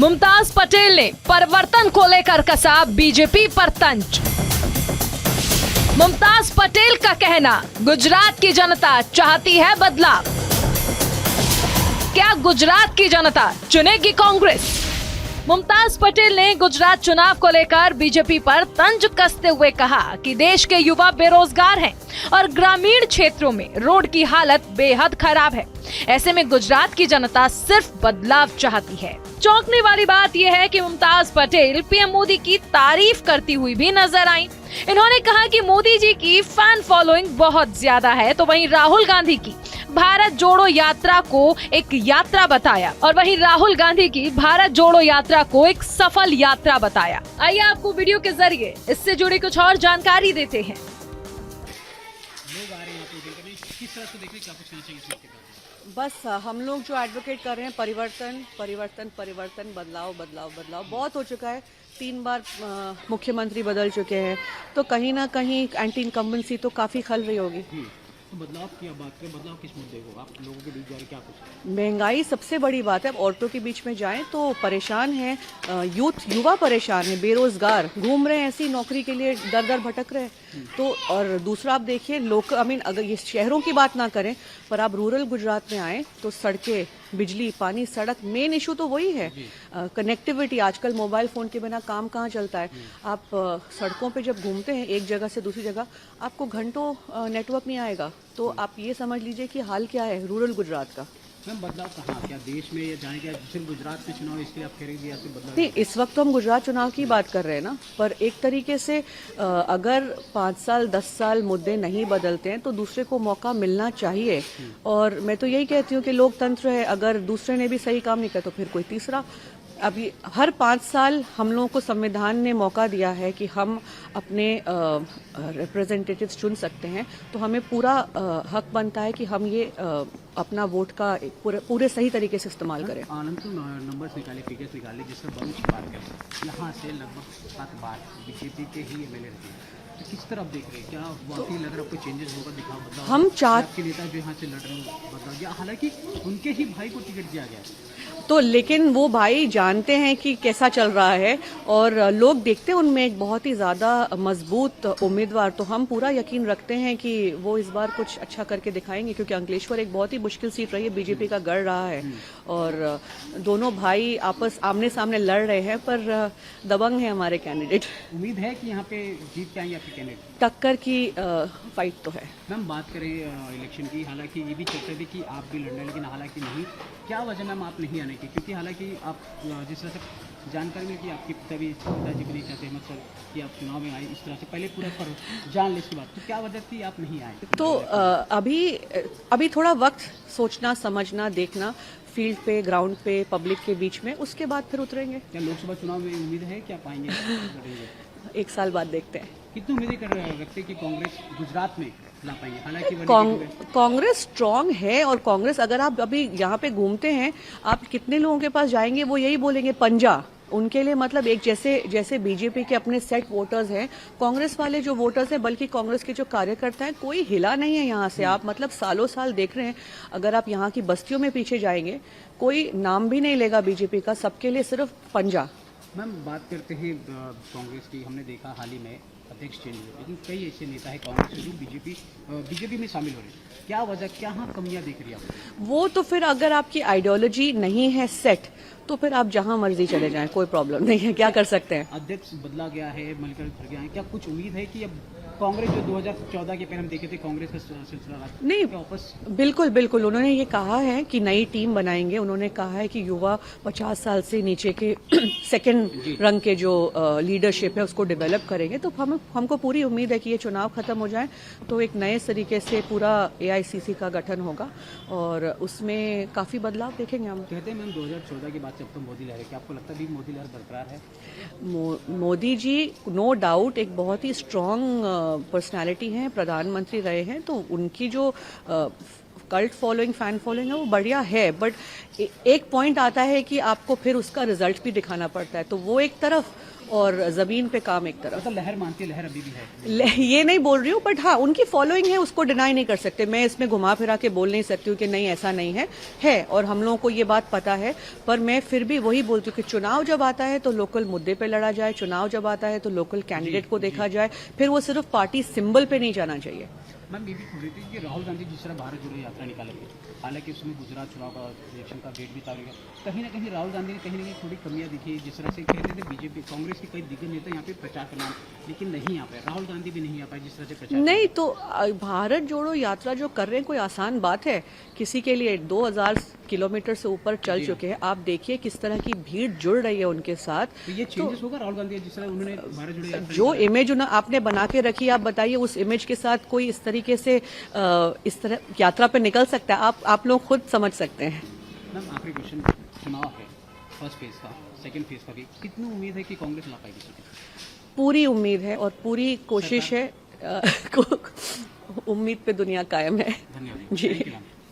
मुमताज पटेल ने परिवर्तन को लेकर कसा बीजेपी पर तंज। मुमताज पटेल का कहना, गुजरात की जनता चाहती है बदलाव। क्या गुजरात की जनता चुनेगी कांग्रेस? मुमताज पटेल ने गुजरात चुनाव को लेकर बीजेपी पर तंज कसते हुए कहा कि देश के युवा बेरोजगार हैं और ग्रामीण क्षेत्रों में रोड की हालत बेहद खराब है। ऐसे में गुजरात की जनता सिर्फ बदलाव चाहती है। चौंकने वाली बात यह है कि मुमताज पटेल पीएम मोदी की तारीफ करती हुई भी नजर आई। इन्होंने कहा कि मोदी जी की फैन फॉलोइंग बहुत ज्यादा है, तो वहीं राहुल गांधी की भारत जोड़ो यात्रा को एक यात्रा बताया और वहीं राहुल गांधी की भारत जोड़ो यात्रा को एक सफल यात्रा बताया। आइए आपको वीडियो के जरिए इससे जुड़ी कुछ और जानकारी देते हैं। लोग आ रहे हैं किस तरह से देख रहे हैं, क्या कुछ कहना चाहिए इसके बारे में? बस हम लोग जो एडवोकेट कर रहे हैं परिवर्तन परिवर्तन परिवर्तन, बदलाव बदलाव बदलाव बहुत हो चुका है। 3 बार मुख्यमंत्री बदल चुके हैं, तो कहीं ना कहीं एंटी इनकम्बेंसी तो काफ़ी खल रही होगी। तो बदलाव की आप बात करें, बदलाव किस मुद्दे को आप लोगों के बीच जा रहे क्या कुछ? महंगाई सबसे बड़ी बात है। औरतों के बीच में जाएं तो परेशान है, युवा परेशान है, बेरोजगार घूम रहे हैं, ऐसी नौकरी के लिए दर दर भटक रहे हैं। तो और दूसरा आप देखिए अगर ये शहरों की बात ना करें, पर आप रूरल गुजरात में आए तो सड़कें, बिजली, पानी, सड़क, मेन इशू तो वही है। कनेक्टिविटी, आजकल मोबाइल फोन के बिना काम कहाँ चलता है। आप सड़कों पे जब घूमते हैं एक जगह से दूसरी जगह, आपको घंटों नेटवर्क नहीं आएगा। तो आप ये समझ लीजिए कि हाल क्या है रूरल गुजरात का। मैम बदलाव कहाँ, क्या देश में या जाने क्या सिर्फ गुजरात में चुनाव इसलिए आप कह रहे हैं बदलाव? नहीं, इस वक्त तो हम गुजरात चुनाव की बात कर रहे हैं ना, पर एक तरीके से अगर 5 साल 10 साल मुद्दे नहीं बदलते हैं तो दूसरे को मौका मिलना चाहिए। और मैं तो यही कहती हूँ कि लोकतंत्र है, अगर दूसरे ने भी सही काम नहीं किया तो फिर कोई तीसरा। अभी हर 5 साल हम लोगों को संविधान ने मौका दिया है कि हम अपने रिप्रेजेंटेटिव्स चुन सकते हैं, तो हमें पूरा हक बनता है कि हम ये अपना वोट का पूरे सही तरीके से इस्तेमाल करें। आनंद नंबर्स निकाले, फिगर्स निकाले, जिसमें बहुत की बात करें, यहाँ से लगभग 7 बार बीजेपी के ही एमएलए रहते हैं। तो किस तरह आप देख रहे हैं, क्या वाकई लग रहा है आपको चेंजेस होगा, दिखाओ बदलाव? हम के नेता जो यहाँ से लड़ रहे हैं बदलाव गया, हालांकि उनके ही भाई को टिकट दिया गया तो, लेकिन वो भाई जानते हैं कि कैसा चल रहा है और लोग देखते हैं उनमें एक बहुत ही ज़्यादा मजबूत उम्मीदवार। तो हम पूरा यकीन रखते हैं कि वो इस बार कुछ अच्छा करके दिखाएंगे, क्योंकि अंकलेश्वर एक बहुत ही मुश्किल सीट रही है, बीजेपी का गढ़ रहा है और दोनों भाई आपस आमने सामने लड़ रहे हैं, पर दबंग है हमारे कैंडिडेट। उम्मीद है कि यहाँ पे जीत के आएंगे आपके कैंडिडेट? टक्कर की फाइट तो है। मैम बात करें इलेक्शन की, हालांकि ये भी चर्चा थी कि आप भी लड़ना, लेकिन हालांकि नहीं, क्या वजह मैम आप नहीं आने की? क्योंकि हालांकि आप जिस तरह से जानकारी मिली कि आपके पिताजी भी नहीं चाहते अहमद सर कि आप चुनाव में आए, इस तरह से पहले पूरा पर जान ले इसके बाद, तो क्या वजह थी आप नहीं आए? तो अभी थोड़ा वक्त सोचना, समझना, देखना, फील्ड पे, ग्राउंड पे, पब्लिक के बीच में, उसके बाद फिर उतरेंगे। क्या लोकसभा चुनाव में उम्मीद है कि आप आएंगे? 1 साल बाद देखते हैं। कितनी उम्मीदें कर रखते हैं कि कांग्रेस गुजरात में ला पाएंगे? हालांकि कांग्रेस स्ट्रांग है, और कांग्रेस, अगर आप अभी यहाँ पे घूमते हैं, आप कितने लोगों के पास जाएंगे वो यही बोलेंगे पंजा। उनके लिए मतलब एक जैसे बीजेपी के अपने सेट वोटर्स हैं, कांग्रेस वाले जो वोटर्स हैं, बल्कि कांग्रेस के जो कार्यकर्ता हैं, कोई हिला नहीं है यहाँ से। आप मतलब सालों साल देख रहे हैं, अगर आप यहाँ की बस्तियों में पीछे जाएंगे, कोई नाम भी नहीं लेगा बीजेपी का, सबके लिए सिर्फ पंजा। मैम बात करते हैं कांग्रेस की, हमने देखा हाल ही में अध्यक्ष चेंज हुए, लेकिन कई ऐसे नेता है कांग्रेस से जो बीजेपी में शामिल हो रहे हैं। क्या वजह, क्या कमियां दिख रही है आपको? वो तो फिर अगर आपकी आइडियोलॉजी नहीं है सेट, तो फिर आप जहां मर्जी चले जाएं, कोई प्रॉब्लम नहीं है, क्या कर सकते हैं। अध्यक्ष बदला गया है, मल्लिकार्जुन खड़गे आए, क्या कुछ उम्मीद है कि अब कांग्रेस जो 2014 के पहले हम देखे थे कांग्रेस का सिलसिला नहीं, वापस? बिल्कुल उन्होंने ये कहा है कि नई टीम बनाएंगे। उन्होंने कहा है कि युवा 50 साल से नीचे के सेकंड रंग के जो लीडरशिप है उसको डेवलप करेंगे। तो हमको पूरी उम्मीद है कि ये चुनाव खत्म हो जाए तो एक नए तरीके से पूरा AICC का गठन होगा और उसमें काफी बदलाव देखेंगे हम। कहते हैं मैम 2014 के बाद से अब तो मोदी लहर है, क्या आपको लगता है भी मोदी लहर बरकरार है? मोदी जी नो डाउट एक बहुत ही स्ट्रांग पर्सनालिटी हैं, प्रधानमंत्री रहे हैं, तो उनकी जो कल्ट फॉलोइंग, फैन फॉलोइंग है वो बढ़िया है। बट एक पॉइंट आता है कि आपको फिर उसका रिजल्ट भी दिखाना पड़ता है। तो वो एक तरफ और ज़मीन पे काम एक तरफ। मतलब लहर मानती है, लहर अभी भी है। ये नहीं बोल रही हूँ, बट हाँ उनकी फॉलोइंग है, उसको डिनाई नहीं कर सकते। मैं इसमें घुमा फिरा के बोल नहीं सकती हूँ कि नहीं ऐसा नहीं है और हम लोगों को ये बात पता है। पर मैं फिर भी वही बोलती हूँ कि चुनाव जब आता है तो लोकल मुद्दे पे लड़ा जाए, चुनाव जब आता है तो लोकल कैंडिडेट को देखा जाए, फिर वो सिर्फ पार्टी सिंबल पे नहीं जाना चाहिए। मैम ये भी पूछ रही थी कि राहुल गांधी जिस तरह भारत जोड़ो यात्रा निकालेंगे, हालांकि उसमें गुजरात चुनाव का इलेक्शन का डेट भी तारीख कहीं ना कहीं राहुल गांधी ने कहीं ना कहीं थोड़ी कमियां दिखी। जिस तरह से कहते थे बीजेपी कांग्रेस के कई दिग्गज नेता यहाँ पे प्रचार करना, लेकिन नहीं आ पाए, राहुल गांधी भी नहीं आ पाए जिस तरह से प्रचार। नहीं तो भारत जोड़ो यात्रा जो कर रहे हैं कोई आसान बात है किसी के लिए? 2000 किलोमीटर से ऊपर चल चुके हैं। आप देखिए किस तरह की भीड़ जुड़ रही है उनके साथ। तो ये चेंजेस होगा राहुल गांधी जिस तरह उन्होंने भारत जोड़ो यात्रा जो इमेज आपने बना के रखी, आप बताइए उस इमेज के साथ कोई इस तरीके से इस तरह यात्रा पे निकल सकता है? आप लोग खुद समझ सकते हैं। मैम आखिरी क्वेश्चन, चुनाव है फर्स्ट फेज का, सेकंड फेज का भी, कितनी उम्मीद है कि कांग्रेस ला पाएगी सीटें? पूरी उम्मीद है और पूरी कोशिश है। उम्मीद पे दुनिया कायम है। धन्यवाद जी। Thank you, ma'am.